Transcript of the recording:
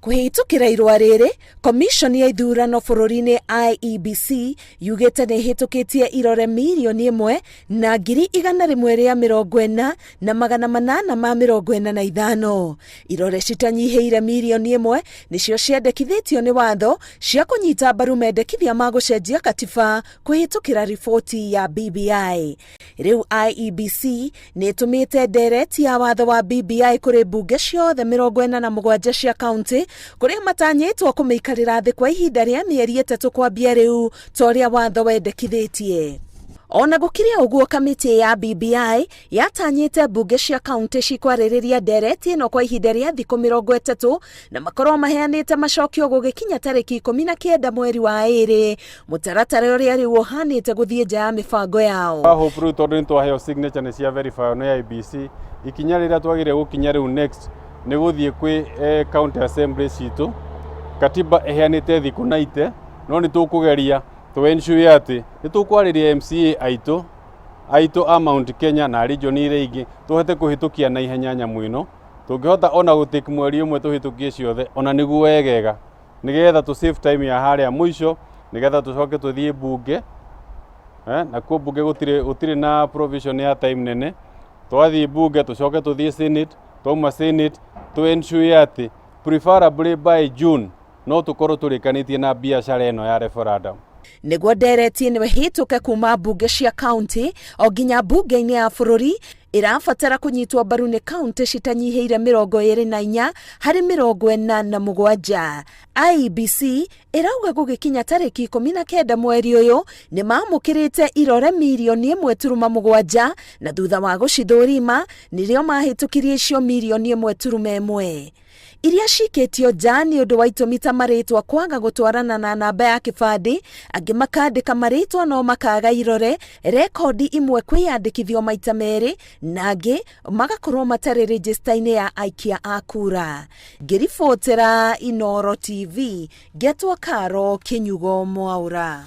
Kũhĩtũkĩra irũa rĩrĩ, komishoni ya ithurano bũrũri-inĩ IEBC yugĩte nĩ ĩhĩtukĩtie irore mirioni 1,140,845 irore citanyihĩire mirioni 1 nĩcio ciendekithĩtio nĩ watho cia kũnyita mbaru mendekithia ma gũcenjia katiba kũhĩtũkĩra riboti ya BBI. Rĩu IEBC nĩ ĩtũmĩte ndereti ya watho wa BBI kũrĩ mbunge ciothe 47 cia kaunti kũrĩa matanyĩtwo kũmĩikarĩra thĩ kwa ihinda rĩa mĩeri 3 kwambia rĩu ta ũrĩa watho wendekithĩtie. Ona gũkĩrĩ ũguo, kamĩtĩ ya BBI yatanyĩte mbunge cia kaunti cikwarĩrĩria ndereti ĩno kwa ihinda rĩa thikũ 30 na makorwo maheanĩte macokio gũgĩkinya tarĩki 19 mweri wa ĩrĩ, mũtaratara ũrĩa rĩu ũhanĩte gũthiĩ nja ya mĩbango yao. Hope rĩu tondũ nĩtwaheo signature nĩ cia verify nĩ IEBC, ikinya rĩrĩa twagĩrĩire gũkinya rĩu next nĩ gũthiĩ kwĩ county assembly citũ. Katiba ĩheanĩte thikũ 90, no nĩ tũkũgeria ensure atĩ nĩ tũkwarĩria MCA aitũ a Mount Kenya na region iria ingĩ tũhote kũhĩtũkia na ihenya nyamũ ĩno. Tũngĩhota ona gũtake mweri ũmwe tũhĩtũkie ciothe ona nĩguo wegega, nĩgetha tũ save time ya harĩa mũico, nĩgetha tũcoke tũthiĩ bunge. Na kuo bunge gũtirĩ na provision ya time nene. Twathiĩ bunge tũcoke tũthiĩ Senate, twauma Senate ensure atĩ preferably by June no tũkorwo tũrĩkanĩtie na biacara ĩno ya referendum. Nĩguo ndereti ĩno ĩhĩtũke kuma mbunge cia kaunti o nginya mbunge-inĩ ya bũrũri, ĩrabatara kũnyitwo mbaru nĩ kaunti citanyihĩire 24 harĩ 47. IEBC ĩrauga gũgĩkinya tarĩki 19 mweri ũyũ nĩ mamũkĩrĩte irore mirioni 1.7 na thutha wa gũcithũrima nĩrĩo mahĩtũkirie icio mirioni 1.1 iria cikĩtio nja nĩ ũndũ wa itũmi ta marĩtwa kwaga gũtwarana na namba ya kĩbandĩ, angĩ makandĩka marĩtwa no makaga irore, rekondi imwe kwĩyandĩkithio maita merĩ, na angĩ magakorwo matarĩ register-inĩ ya aikia a kura. Ngĩribotera Inoro TV, Getwa Karo Kinyugo Mwaura.